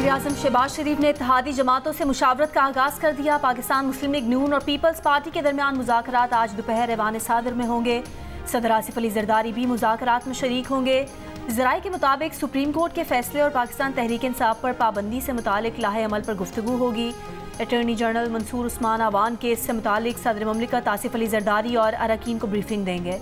वज़ीर-ए-आज़म शहबाज शरीफ ने इत्तेहादी जमातों से मुशावरत का आगाज़ कर दिया। पाकिस्तान मुस्लिम लीग नून और पीपल्स पार्टी के दरमियान मुज़ाकरात आज दोपहर ऐवान सादर में होंगे। सदर आसिफ अली जरदारी भी मुज़ाकरात में शरीक होंगे। ज़राए के मुताबिक सुप्रीम कोर्ट के फैसले और पाकिस्तान तहरीक इंसाफ पर पाबंदी से मुतालिक लाहे अमल पर गुफ्तगू होगी। Attorney general Mansoor Usman Awan case से मुतालिक सदर ममलिकत आसिफ अली जरदारी और अरकान को ब्रीफिंग देंगे।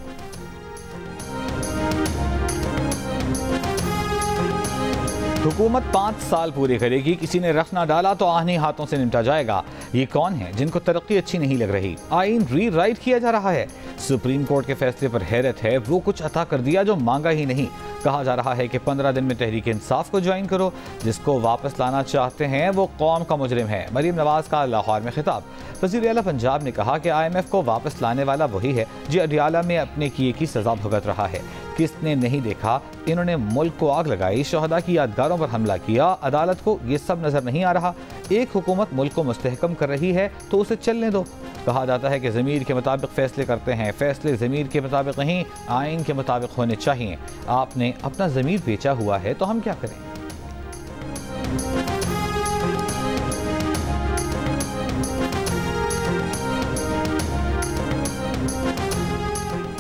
हुकूमत 5 साल पूरे करेगी, किसी ने रख ना डाला तो आहनी हाथों से निपटा जाएगा। ये कौन है जिनको तरक्की अच्छी नहीं लग रही? आइन री राइट किया जा रहा है। सुप्रीम कोर्ट के फैसले पर हैरत है, वो कुछ अता कर दिया जो मांगा ही नहीं। कहा जा रहा है कि 15 दिन में तहरीक इंसाफ को ज्वाइन करो। जिसको वापस लाना चाहते हैं वो कौम का मुजरिम है। मरीम नवाज का लाहौर में खिताब। वज़ीर आला पंजाब ने कहा कि IMF को वापस लाने वाला वही है जो अडियाला में अपने किए की सजा भुगत रहा है। किसने नहीं देखा इन्होंने मुल्क को आग लगाई, शहदा की यादगारों पर हमला किया। अदालत को ये सब नजर नहीं आ रहा। एक हुकूमत मुल्क को मुस्तहकम कर रही है तो उसे चलने दो। कहा जाता है कि ज़मीर के मुताबिक फैसले करते हैं। फैसले ज़मीर के मुताबिक नहीं, आइन के मुताबिक होने चाहिए। आपने अपना ज़मीर बेचा हुआ है तो हम क्या करें?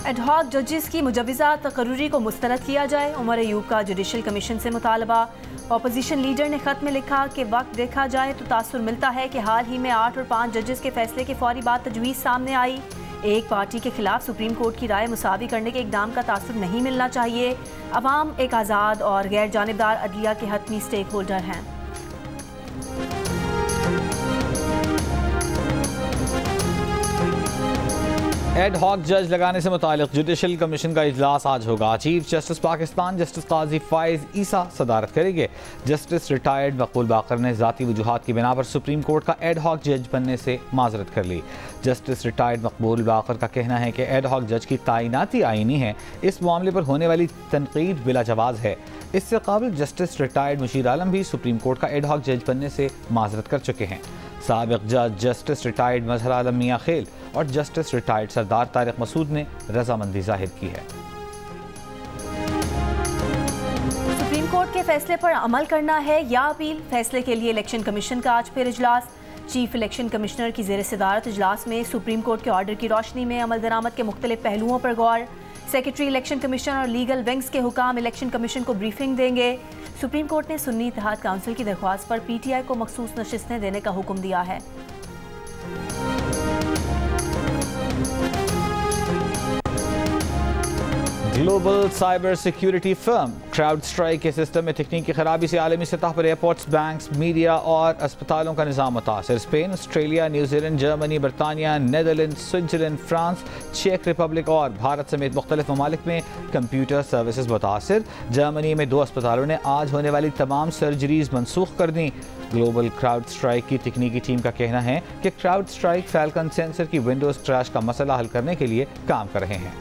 एडहॉक जजेस की मुजव्वज़ा तकर्रुरी को मुस्तरद किया जाए। उमर अयूब का जुडिशल कमीशन से मुतालबा। अपोजिशन लीडर ने खत में लिखा कि वक्त देखा जाए तो तासुर मिलता है कि हाल ही में 8 और 5 जजेस के फैसले के फौरी बाद तजवीज़ सामने आई। एक पार्टी के खिलाफ सुप्रीम कोर्ट की राय मुसावी करने के इकदाम का तासुर नहीं मिलना चाहिए। अवाम एक आज़ाद और गैर जानिबदार अदलिया के हतमी स्टेक होल्डर हैं। एड हॉक जज लगाने से मुतालिक जुडिशल कमीशन का इजलास आज होगा। चीफ जस्टिस पाकिस्तान जस्टिस काजी फाइज ईसा सदारत करेंगे। जस्टिस रिटायर्ड मकबूल बाकर ने ज़ाती वजूहात की बिना पर सुप्रीम कोर्ट का एड हॉक जज बनने से माजरत कर ली। जस्टिस रिटायर्ड मकबूल बाकर का कहना है कि एड हॉक जज की तैनाती आईनी है। इस मामले पर होने वाली तनकीद बिला जवाज़ है। इससे काबिल जस्टिस रिटायर्ड मुशीर आलम भी सुप्रीम कोर्ट का एड हॉक जज बनने से माजरत कर चुके हैं। साबिक जज जस्टिस रिटायर्ड मजहर आलम मियाँ खेल और जस्टिस रिटायर्ड सरदार तारिक मसूद ने रजामंदी जाहिर की है। सुप्रीम कोर्ट के फैसले पर अमल करना है या अपील? फैसले के लिए इलेक्शन कमीशन का आज फिर इजलास। चीफ इलेक्शन कमिश्नर की ज़ेर सदारत इजलास में सुप्रीम कोर्ट के ऑर्डर की रोशनी में अमल दरामद के मुख्तलिफ पहलुओं पर गौर। सेक्रेटरी इलेक्शन कमीशन और लीगल विंग्स के हुकाम इलेक्शन कमीशन को ब्रीफिंग देंगे। सुप्रीम कोर्ट ने सुन्नी इत्तेहाद काउंसिल की दरख्वास्त पर PTI को मखसूस नशिस्तें देने का हुक्म दिया है। Global cyber security firm crowd strike के सिस्टम में तकनीक की खराबी से आलमी सतह पर एयरपोर्ट्स, बैंक्स, मीडिया और अस्पतालों का निज़ाम मुतासर। स्पेन, ऑस्ट्रेलिया, न्यूजीलैंड, जर्मनी, बरतानिया, नेदरलैंड, स्विट्जरलैंड, फ्रांस, चेक रिपब्लिक और भारत समेत मुख्तलिफ ममालिक में कंप्यूटर सर्विसेज मुतासर। जर्मनी में 2 अस्पतालों ने आज होने वाली तमाम सर्जरीज मनसूख कर दी। ग्लोबल क्राउड स्ट्राइक की तकनीकी टीम का कहना है कि क्राउड स्ट्राइक फैल्कन सेंसर की विंडोज क्रैश का मसला हल करने के लिए काम कर रहे हैं।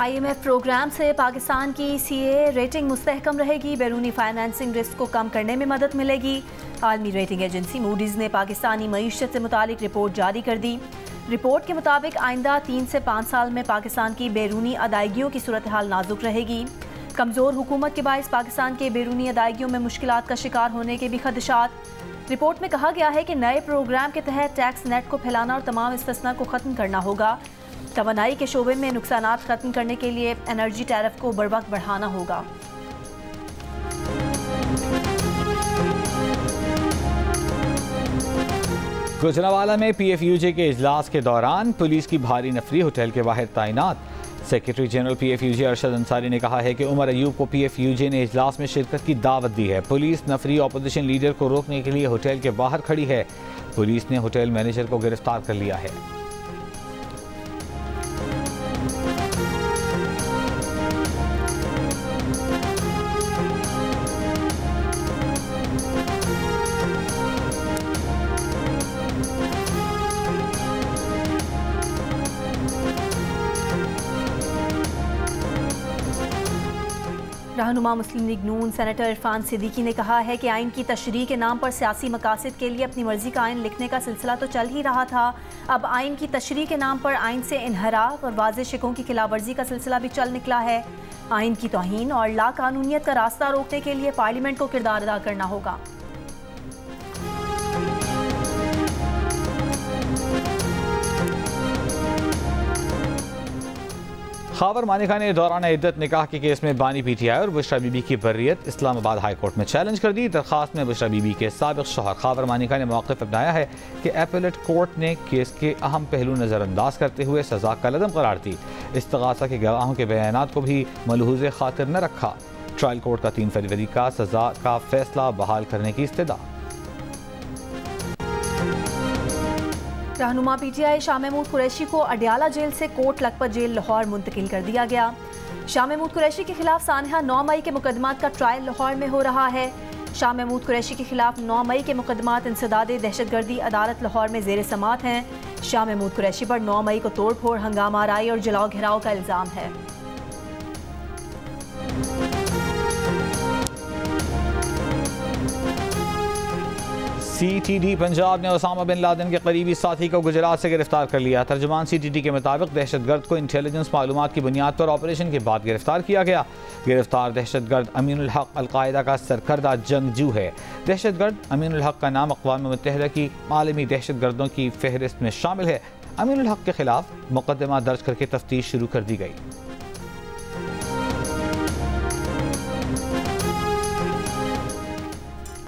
IMF प्रोग्राम से पाकिस्तान की CA रेटिंग मुस्तहकम रहेगी। बैरूनी फाइनेंसिंग रिस्क को कम करने में मदद मिलेगी। आलमी रेटिंग एजेंसी मूडीज़ ने पाकिस्तानी मईशत से मुतालिक रिपोर्ट जारी कर दी। रिपोर्ट के मुताबिक आइंदा 3 से 5 साल में पाकिस्तान की बैरूनी अदायगियों की सूरत हाल नाजुक रहेगी। कमज़ोर हुकूमत के बायस पाकिस्तान के बैरूनी अदायगियों में मुश्किलात का शिकार होने के भी खदशात। रिपोर्ट में कहा गया है कि नए प्रोग्राम के तहत टैक्स नेट को फैलाना और तमाम इस्तिस्ना को ख़त्म करना होगा। तवानाई के शोबे में नुकसानात खत्म करने के लिए एनर्जी टैरिफ को बरवक्त बढ़ाना होगा। गुजरांवाला में PFUJ के इजलास के दौरान पुलिस की भारी नफरी होटल के बाहर तैनात। Secretary general PFUJ Arshad Ansari ने कहा है कि उमर अयूब को PFUJ ने इजलास में शिरकत की दावत दी है। पुलिस नफरी अपोजिशन लीडर को रोकने के लिए होटल के बाहर खड़ी है। पुलिस ने होटल मैनेजर को गिरफ्तार कर लिया है। रहनुमा मुस्लिम लीग नून सेनेटर इरफान सिद्दीकी ने कहा है कि आइन की तशरीह के नाम पर सियासी मकासद के लिए अपनी मर्जी का आइन लिखने का सिलसिला तो चल ही रहा था, अब आइन की तशरीह के नाम पर आइन से इनहराफ और वाज़ेह शिकों की खिलाफ वर्जी का सिलसिला भी चल निकला है। आइन की तौहीन और लाकानूनियत का रास्ता रोकने के लिए पार्लियामेंट को किरदार अदा करना होगा। खावर मानिका ने दौरान इद्दत निकाह के केस में बानी पीटीआई और बुशरा बीबी की बर्रियत इस्लामाबाद हाई कोर्ट में चैलेंज कर दी। दरखास्त में बुशरा बीबी के साबिक शौहर खावर मानिका ने मौक़िफ़ अपनाया है कि अपीलेट कोर्ट ने केस के अहम पहलू नज़रअंदाज करते हुए सज़ा का लदम करार दी। इस्तग़ासा के गवाहों के बयानात को भी मलहूज़े खातिर न रखा। ट्रायल कोर्ट का 3 फरवरी का सज़ा का फैसला बहाल करने की इस्तदा। रहनुमा पीटीआई शाह महमूद कुरैशी को अडियाला जेल से कोट लखपत जेल लाहौर मुंतकिल कर दिया गया। शाह महमूद कुरैशी के खिलाफ सानहा 9 मई के मुकदमात का ट्रायल लाहौर में हो रहा है। शाह महमूद कुरैशी के खिलाफ 9 मई के मुकदमात इंसदाद दहशतगर्दी अदालत लाहौर में जेर समात हैं। शाह महमूद कुरैशी पर 9 मई को तोड़ फोड़, हंगामा आराई और जलाओ घिराव का इल्ज़ाम है। CTD पंजाब ने ओसामा बिन लादेन के करीबी साथी को गुजरात से गिरफ्तार कर लिया। तर्जुमान CTD के मुताबिक दहशतगर्द को इंटेलिजेंस मालूमात की बुनियाद पर ऑपरेशन के बाद गिरफ्तार किया गया। गिरफ्तार दहशतगर्द अमीनुल हक अलकायदा का सरकर्दा जंगजू है। दहशतगर्द अमीनुल हक का नाम अक़वाम मुत्तहिदा की आलमी दहशतगर्दों की फहरिस्त में शामिल है। अमीनुल हक के खिलाफ मुकदमा दर्ज करके तफ्तीश शुरू कर दी गई।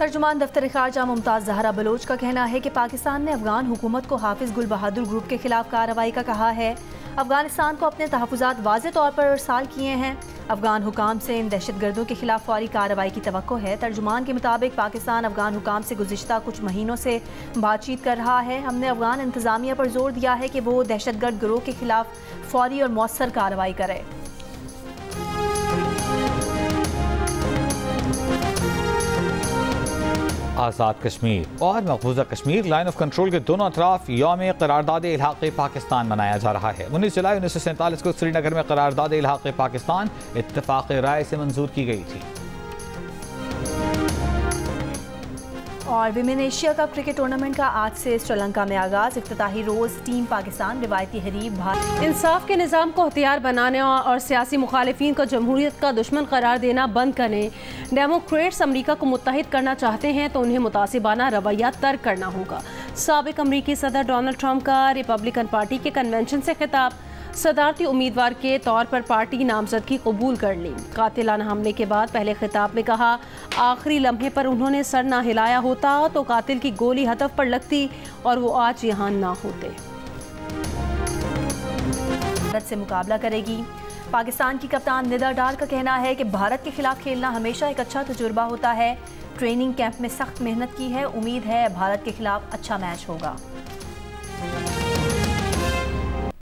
तर्जुमान दफ्तर खारजा मुमताज़ ज़हरा बलोच का कहना है कि पाकिस्तान ने अफगान हुकूमत को हाफिज गुल बहादुर ग्रुप के खिलाफ कार्रवाई का कहा है। अफगानिस्तान को अपने तहफ़्फ़ुज़ात वाज़ेह तौर पर इरसाल किए हैं। अफगान हुकाम से इन दहशतगर्दों के खिलाफ फौरी कार्रवाई की तवक्को है। तर्जुमान के मुताबिक पाकिस्तान अफगान हुकाम से गुज़िश्ता कुछ महीनों से बातचीत कर रहा है। हमने अफगान इंतज़ामिया पर जोर दिया है कि वो दहशतगर्द गिरोह के खिलाफ फौरी और मौसर कार्रवाई करे। आज़ाद कश्मीर और मकबूजा कश्मीर लाइन ऑफ कंट्रोल के दोनों अतराफ यौम करारदाद इल्हाक़ पाकिस्तान मनाया जा रहा है। 19 जुलाई 1947 को श्रीनगर में करारदाद इल्हाक़ पाकिस्तान इत्तफ़ाक़ राय से मंजूर की गई थी। और women Asia cup cricket tournament का आज से श्रीलंका में आगाज। इफ्तिताही रोज़ टीम पाकिस्तान रिवायती हरीफ भारत। इंसाफ के निज़ाम को हथियार बनाने और सियासी मुखालिफिन को जमहूरियत का दुश्मन करार देना बंद करने डेमोक्रेट्स अमरीका को मुत्तहिद करना चाहते हैं तो उन्हें मुतासिबाना रवैया तर्क करना होगा। साबिक अमरीकी सदर डोनाल्ड ट्रंप का रिपब्लिकन पार्टी के कन्वेंशन से खिताब। सदारती उम्मीदवार के तौर पर पार्टी नामजदगी कबूल कर ली। कातिलाना हमले के बाद पहले खिताब में कहा, आखिरी लम्हे पर उन्होंने सर ना हिलाया होता तो कातिल की गोली हदफ पर लगती और वो आज यहाँ ना होते। भारत से मुकाबला करेगी। पाकिस्तान की कप्तान निदा डार का कहना है कि भारत के खिलाफ खेलना हमेशा एक अच्छा तजुर्बा होता है। ट्रेनिंग कैंप में सख्त मेहनत की है, उम्मीद है भारत के खिलाफ अच्छा मैच होगा।